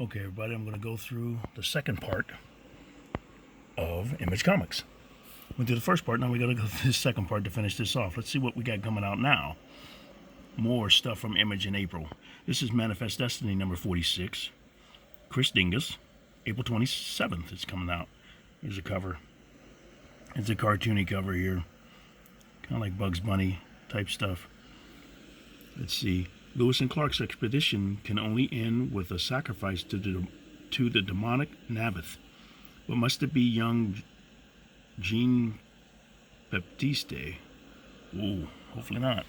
Okay, everybody, I'm going to go through the second part of Image Comics. Went through the first part, now we got to go through the second part to finish this off. Let's see what we got coming out now. More stuff from Image in April. This is Manifest Destiny number 46. Chris Dingus, April 27th it's coming out. Here's a cover. It's a cartoony cover here. Kind of like Bugs Bunny type stuff. Let's see. Lewis and Clark's expedition can only end with a sacrifice to the demonic Nabith. But must it be young Jean Baptiste? Ooh, hopefully not.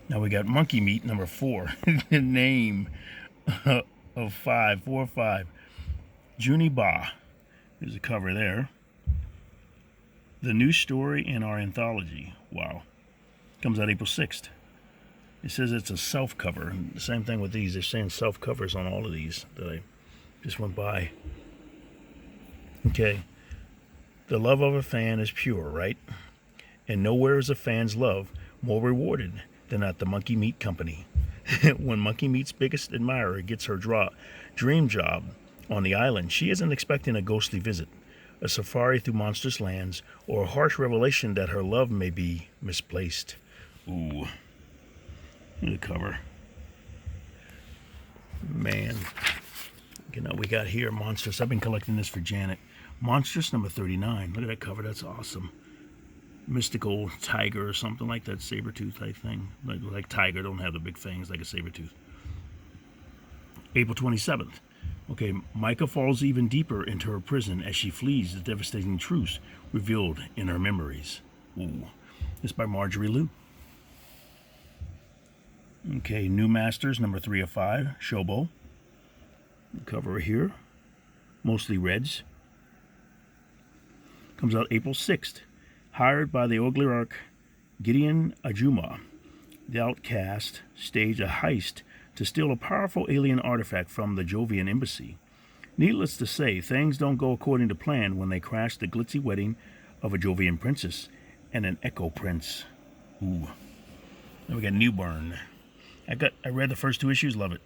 Now we got Monkey Meat number 4. The name of 5, 4 or 5. Junie Ba. There's a cover there. The new story in our anthology. Wow. Comes out April 6th. It says it's a self-cover. The same thing with these. They're saying self-covers on all of these that I just went by. Okay. The love of a fan is pure, right? And nowhere is a fan's love more rewarded than at the Monkey Meat Company. When Monkey Meat's biggest admirer gets her dream job on the island, she isn't expecting a ghostly visit, a safari through monstrous lands, or a harsh revelation that her love may be misplaced. Ooh. The cover. Man. You know, we got here Monstress. I've been collecting this for Janet. Monstress number 39. Look at that cover. That's awesome. Mystical tiger or something like that. Saber-tooth type thing. Like tiger. Don't have the big fangs like a saber-tooth. April 27th. Okay, Micah falls even deeper into her prison as she flees the devastating truths revealed in her memories. Ooh. This is by Marjorie Liu. Okay, New Masters, number 3 of 5, Shobo. Cover here, mostly reds. Comes out April 6th. Hired by the oligarch Gideon Ajuma, the outcast stage a heist to steal a powerful alien artifact from the Jovian embassy. Needless to say, things don't go according to plan when they crash the glitzy wedding of a Jovian princess and an Echo Prince. Ooh. Then we got Newburn. I read the first 2 issues, love it.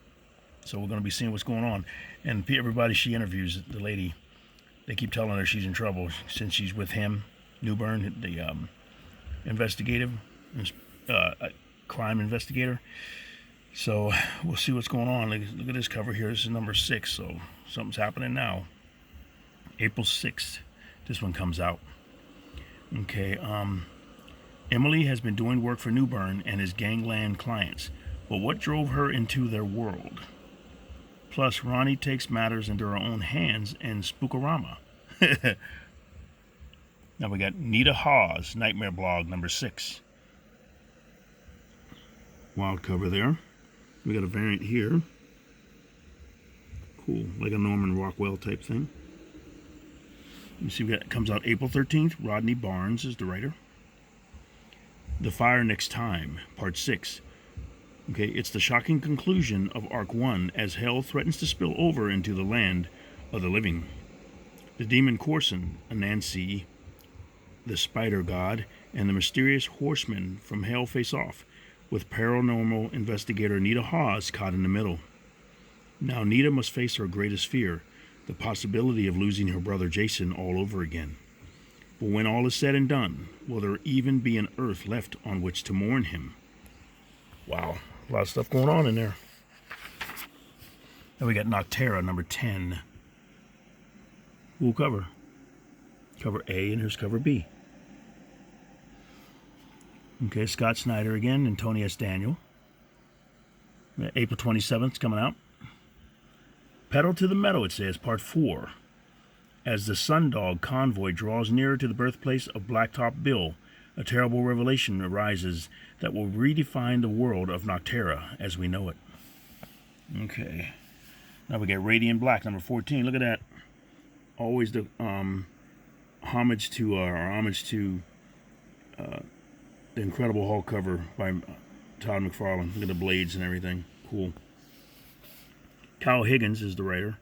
So we're going to be seeing what's going on. And everybody she interviews, the lady, they keep telling her she's in trouble since she's with him, Newburn, the investigative, crime investigator. So we'll see what's going on. Look at this cover here. This is number 6, so something's happening now. April 6th, this one comes out. Okay, Emily has been doing work for Newburn and his gangland clients. But what drove her into their world? Plus, Ronnie takes matters into her own hands in Spookorama. Now we got Nita Hawes, Nightmare Blog, number 6. Wild cover there. We got a variant here. Cool, like a Norman Rockwell type thing. You see, it comes out April 13th. Rodney Barnes is the writer. The Fire Next Time, Part 6. Okay, it's the shocking conclusion of Arc 1 as hell threatens to spill over into the land of the living. The demon Corson, Anansi, the spider god, and the mysterious horsemen from hell face off, with paranormal investigator Nita Hawes caught in the middle. Now Nita must face her greatest fear, the possibility of losing her brother Jason all over again. But when all is said and done, will there even be an earth left on which to mourn him? Wow, a lot of stuff going on in there. Then we got Noctera, number 10. Cool cover. Cover A, and here's cover B. Okay, Scott Snyder again, and Tony S. Daniel. April 27th coming out. Pedal to the Meadow, it says, Part 4. As the Sundog convoy draws nearer to the birthplace of Blacktop Bill, a terrible revelation arises that will redefine the world of Noctera as we know it. Okay. Now we got Radiant Black, number 14. Look at that. Always the homage to the Incredible Hulk cover by Todd McFarlane. Look at the blades and everything. Cool. Kyle Higgins is the writer.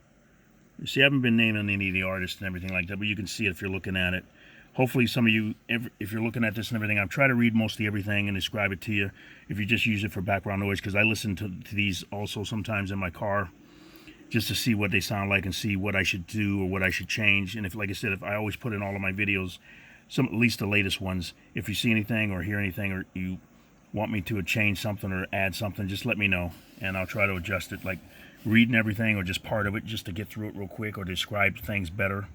You see, I haven't been naming any of the artists and everything like that, but you can see it if you're looking at it. hopefully some of you, if you're looking at this and everything, I'm trying to read mostly everything and describe it to you. If you just use it for background noise, because I listen to these also sometimes in my car, just to see what they sound like and see what I should do or what I should change. And if, like I said, if I always put in all of my videos, at least the latest ones, if you see anything or hear anything or you want me to change something or add something, just let me know and I'll try to adjust it, like reading everything or just part of it just to get through it real quick, or describe things better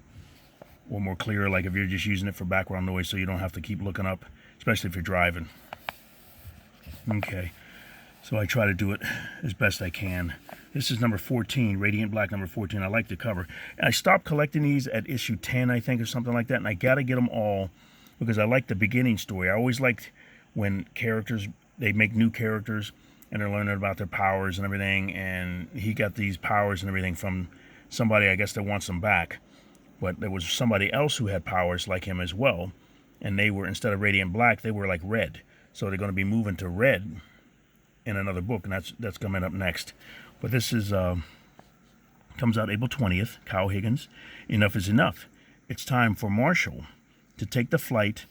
or more clear, like if you're just using it for background noise so you don't have to keep looking up, especially if you're driving. Okay, so I try to do it as best I can. This is number 14, Radiant Black number 14. I like the cover. I stopped collecting these at issue 10, I think, or something like that, and I gotta get them all because I like the beginning story. I always liked when characters, they make new characters and they're learning about their powers and everything, and he got these powers and everything from somebody, I guess, that wants them back. But there was somebody else who had powers like him as well, and they were, instead of Radiant Black, they were like red. So they're going to be moving to red in another book, and that's coming up next. But this is comes out April 20th. Kyle Higgins. Enough is enough. It's time for Marshall to take the flight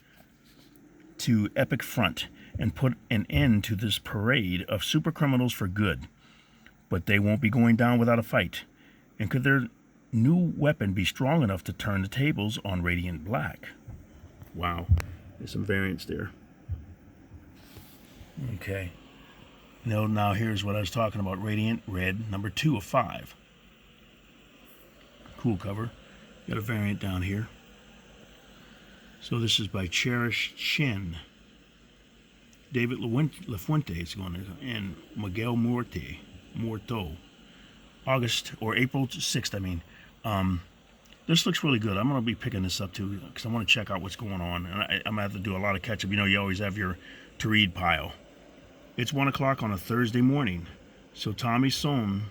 to Epic Front and put an end to this parade of super criminals for good. But they won't be going down without a fight. And could their new weapon be strong enough to turn the tables on Radiant Black? Wow, there's some variants there. Okay. Now here's what I was talking about. Radiant Red, number 2 of 5. Cool cover. Got a variant down here. So this is by Cherish Chen. David Lafuente is going to, and Miguel Morto. August, or April 6th, I mean. This looks really good. I'm going to be picking this up too, because I want to check out what's going on. And I'm going to have to do a lot of catch-up. You know, you always have your to-read pile. It's 1 o'clock on a Thursday morning, so Tommy Sohn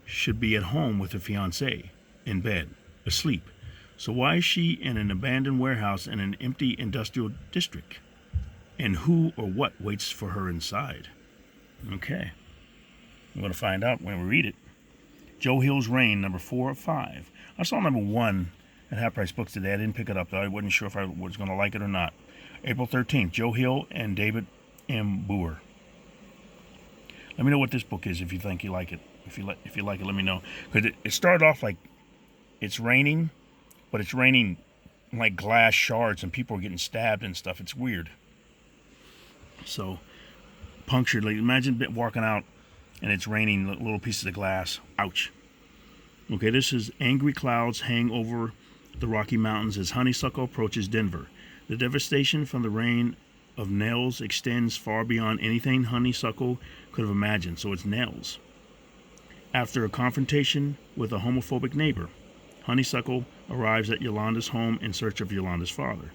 should be at home with her fiancé, in bed, asleep. So why is she in an abandoned warehouse in an empty industrial district? And who or what waits for her inside? Okay. I'm going to find out when we read it. Joe Hill's Reign, number 4 of 5. I saw number 1 at Half Price Books today. I didn't pick it up, though. I wasn't sure if I was going to like it or not. April 13th, Joe Hill and David M. Boer. Let me know what this book is if you think you like it. If you like it, let me know. Because it started off like it's raining, but it's raining like glass shards and people are getting stabbed and stuff. It's weird. So, punctured. Like, imagine walking out and it's raining little pieces of glass. Ouch. Okay, this is angry clouds hang over the Rocky Mountains as honeysuckle approaches Denver. The devastation from the rain of nails extends far beyond anything honeysuckle could have imagined. So it's nails. After a confrontation with a homophobic neighbor, honeysuckle arrives at Yolanda's home in search of Yolanda's father.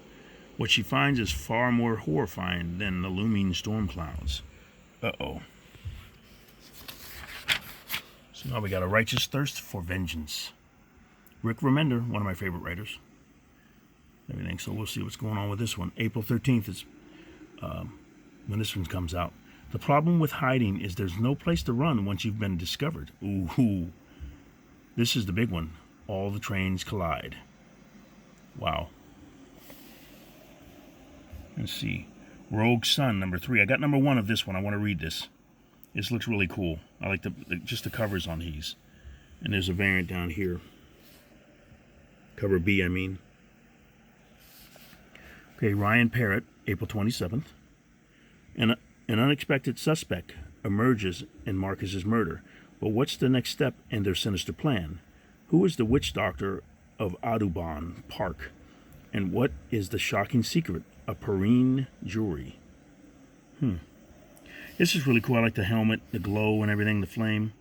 What she finds is far more horrifying than the looming storm clouds. Uh-oh. So now we got A Righteous Thirst for Vengeance. Rick Remender, one of my favorite writers. Everything. So we'll see what's going on with this one. April 13th is when this one comes out. The problem with hiding is there's no place to run once you've been discovered. Ooh. This is the big one. All the trains collide. Wow. Let's see. Rogue Sun, number 3. I got number 1 of this one. I want to read this. This looks really cool. I like just the covers on these. And there's a variant down here. Cover B, I mean. Okay, Ryan Parrott, April 27th. An unexpected suspect emerges in Marcus's murder. But what's the next step in their sinister plan? Who is the witch doctor of Audubon Park? And what is the shocking secret of Perrine jewelry? This is really cool. I like the helmet, the glow and everything, the flame.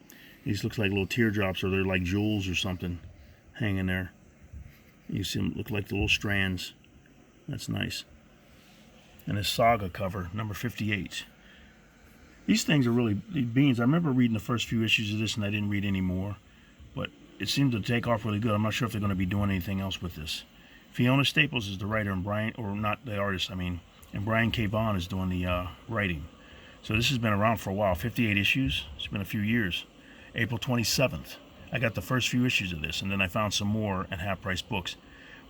These looks like little teardrops, or they're like jewels or something hanging there. You see them look like the little strands. That's nice. And a Saga cover, number 58. These things are really beans. I remember reading the first few issues of this and I didn't read any more. But it seemed to take off really good. I'm not sure if they're going to be doing anything else with this. Fiona Staples is the writer, and Brian, or not the artist, I mean, and Brian K. Vaughan is doing the writing. So this has been around for a while, 58 issues. It's been a few years. April 27th. I got the first few issues of this, and then I found some more at Half Price Books.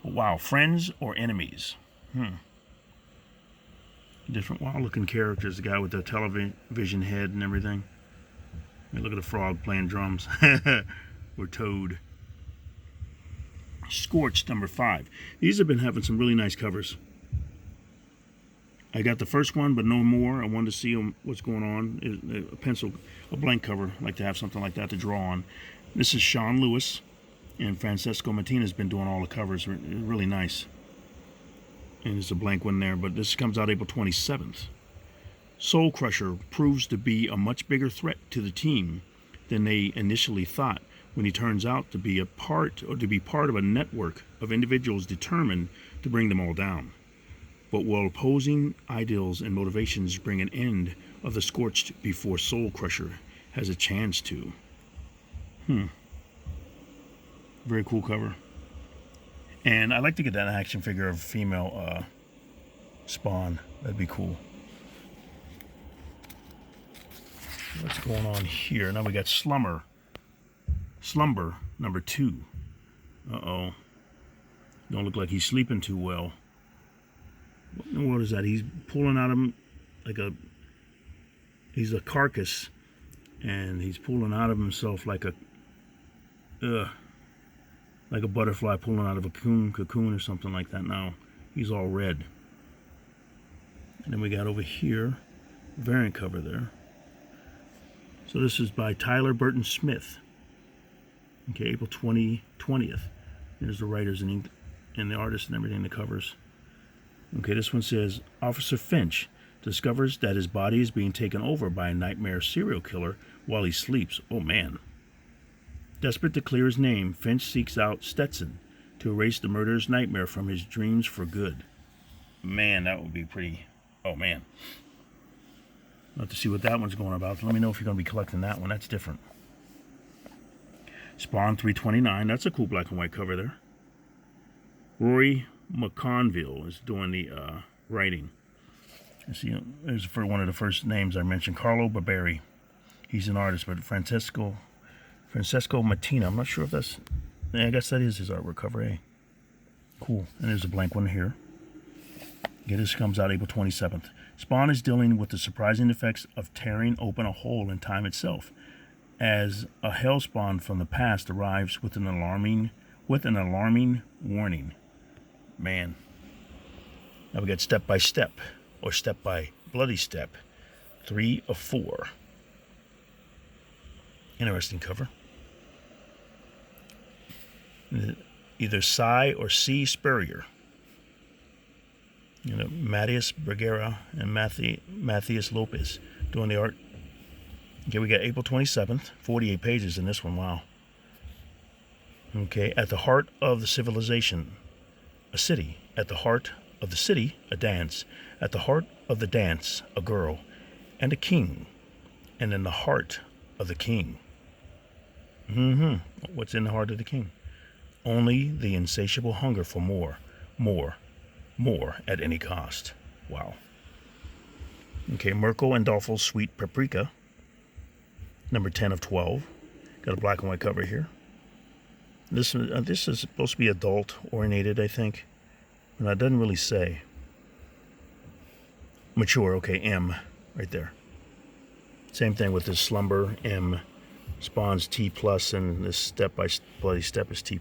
Wow, friends or enemies? Different wild-looking characters. The guy with the television head and everything. I mean, look at the frog playing drums. Or Toad. Scorched, number 5. These have been having some really nice covers. I got the first one, but no more. I wanted to see what's going on. A blank cover. I like to have something like that to draw on. This is Sean Lewis, and Francesco Matina's been doing all the covers. Really nice. And there's a blank one there, but this comes out April 27th. Soul Crusher proves to be a much bigger threat to the team than they initially thought, when he turns out to be part of a network of individuals determined to bring them all down. But will opposing ideals and motivations bring an end of the Scorched before Soul Crusher has a chance to? Very cool cover. And I'd like to get that action figure of female Spawn. That'd be cool. What's going on here? Now we got Slumber number 2. Uh-oh. Don't look like he's sleeping too well. What in the world is that? He's pulling out of him he's a carcass, and he's pulling out of himself like a butterfly pulling out of a cocoon or something like that. Now he's all red. And then we got over here, variant cover there. So this is by Tyler Burton Smith. Okay, April 20th. There's the writers and the artists and everything, the covers. Okay, this one says, Officer Finch discovers that his body is being taken over by a nightmare serial killer while he sleeps. Oh, man. Desperate to clear his name, Finch seeks out Stetson to erase the murderer's nightmare from his dreams for good. Man, that would be pretty... Oh, man. I'll have to see what that one's going about. Let me know if you're going to be collecting that one. That's different. Spawn 329. That's a cool black and white cover there. Rory McConville is doing the writing. I see, there's for one of the first names I mentioned, Carlo Barberi. He's an artist, but Francesco Matina. I'm not sure if that's... Yeah, I guess that is his artwork cover, eh? Cool. And there's a blank one here. Yeah, this comes out April 27th. Spawn is dealing with the surprising effects of tearing open a hole in time itself, as a hellspawn from the past arrives with an alarming warning. Man. Now we got Step by Step, or Step by Bloody Step, 3 of 4. Interesting cover. Either Cy or C. Spurrier. Matthias Bergera and Matthias Lopez doing the art. Okay, we got April 27th, 48 pages in this one. Wow. Okay, at the heart of the civilization, a city. At the heart of the city, a dance. At the heart of the dance, a girl and a king. And in the heart of the king. What's in the heart of the king? Only the insatiable hunger for more at any cost. Wow. Okay, Mirko Andolfo's Sweet Paprika, number 10 of 12. Got a black and white cover here. This is supposed to be adult oriented, I think. And that doesn't really say. Mature, okay, M, right there. Same thing with this Slumber, M. Spawn's T+, and this Step by Bloody Step is T+.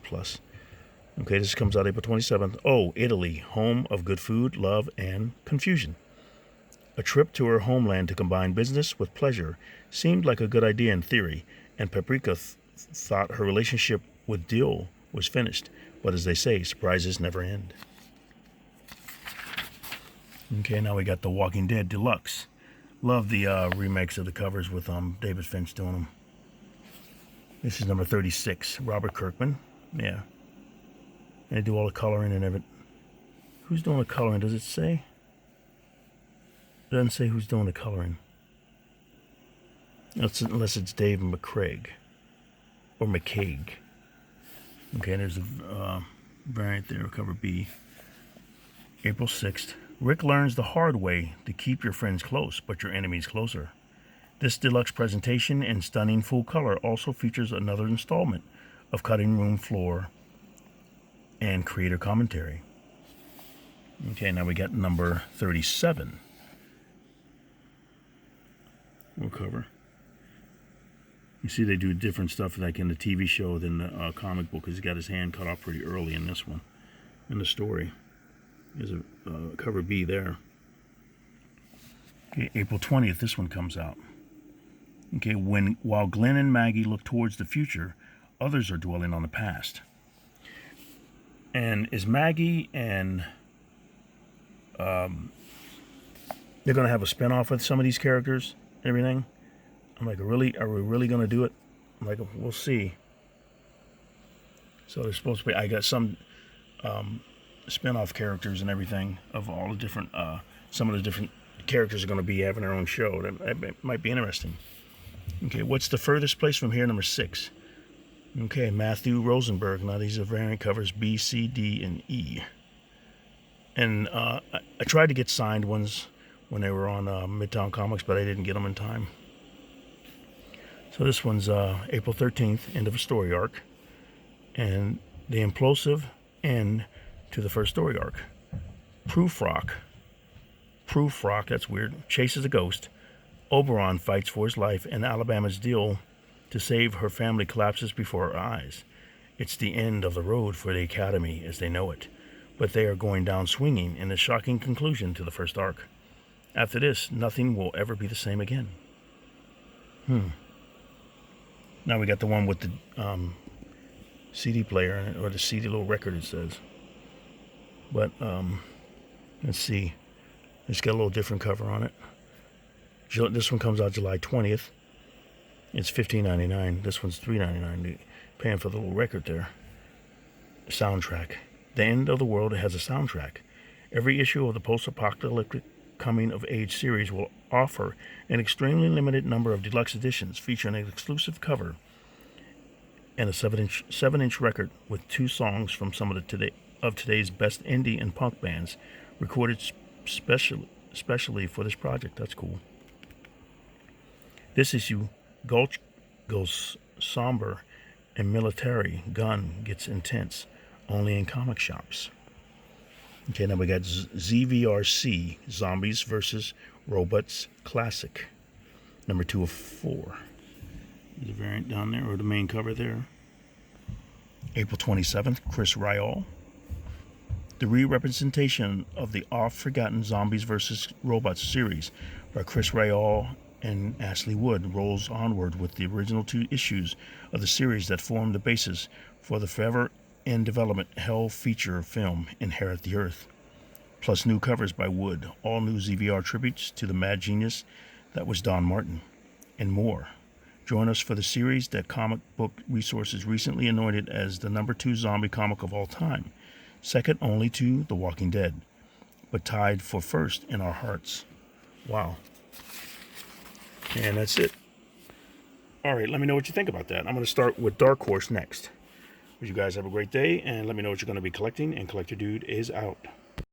Okay, this comes out April 27th. Oh, Italy, home of good food, love, and confusion. A trip to her homeland to combine business with pleasure seemed like a good idea in theory, and Paprika thought her relationship with Dill was finished. But as they say, surprises never end. Okay, now we got The Walking Dead Deluxe. Love the remakes of the covers with David Finch doing them. This is number 36, Robert Kirkman. Yeah. And they do all the coloring and everything. Who's doing the coloring? Does it say? It doesn't say who's doing the coloring. Unless it's Dave McCraig. Or McCaig. Okay, there's a variant there, cover B. April 6th. Rick learns the hard way to keep your friends close, but your enemies closer. This deluxe presentation in stunning full color also features another installment of Cutting Room Floor and creator commentary. Okay, now we got number 37. We'll cover. You see they do different stuff like in the TV show than the comic book, because he got his hand cut off pretty early in this one, in the story. There's a cover B there. Okay, April 20th, this one comes out. Okay, while Glenn and Maggie look towards the future, others are dwelling on the past. And is Maggie and they're going to have a spinoff with some of these characters and everything? I'm like, really? Are we really going to do it? I'm like, we'll see. So there's supposed to be, I got some spinoff characters and everything of all the different, some of the different characters are going to be having their own show. That might be interesting. Okay, what's the furthest place from here? Number 6. Okay, Matthew Rosenberg. Now these are variant covers B, C, D, and E. And I tried to get signed ones when they were on Midtown Comics, but I didn't get them in time. So this one's April 13th, end of a story arc. And the implosive end to the first story arc. Prufrock, that's weird, chases a ghost. Oberon fights for his life, and Alabama's deal to save her family collapses before her eyes. It's the end of the road for the Academy as they know it, but they are going down swinging in a shocking conclusion to the first arc. After this, nothing will ever be the same again. Now we got the one with the CD player in it, or the CD little record it says. But let's see. It's got a little different cover on it. This one comes out July 20th. It's $15.99. This one's $3.99. Paying for the little record there. Soundtrack. The End of the World has a soundtrack. Every issue of the post-apocalyptic coming-of-age series will offer an extremely limited number of deluxe editions featuring an exclusive cover and a 7-inch record with 2 songs from some of today's best indie and punk bands, recorded specially for this project. That's cool. This issue, Gulch goes somber and military. Gun gets intense. Only in comic shops. Okay, now we got ZVRC, Zombies vs. Robots Classic. Number 2 of 4. There's a variant down there, or the main cover there. April 27th, Chris Ryall. The re-representation of the oft-forgotten Zombies vs. Robots series by Chris Ryall and Ashley Wood rolls onward with the original 2 issues of the series that form the basis for the forever in development Hell feature film Inherit the Earth, plus new covers by Wood, all new ZVR tributes to the mad genius that was Don Martin, and more. Join us for the series that Comic Book Resources recently anointed as the number 2 zombie comic of all time, second only to The Walking Dead, but tied for first in our hearts. Wow. And that's it. All right, let me know what you think about that. I'm going to start with Dark Horse next. You guys have a great day, and let me know what you're going to be collecting, and Collector Dude is out.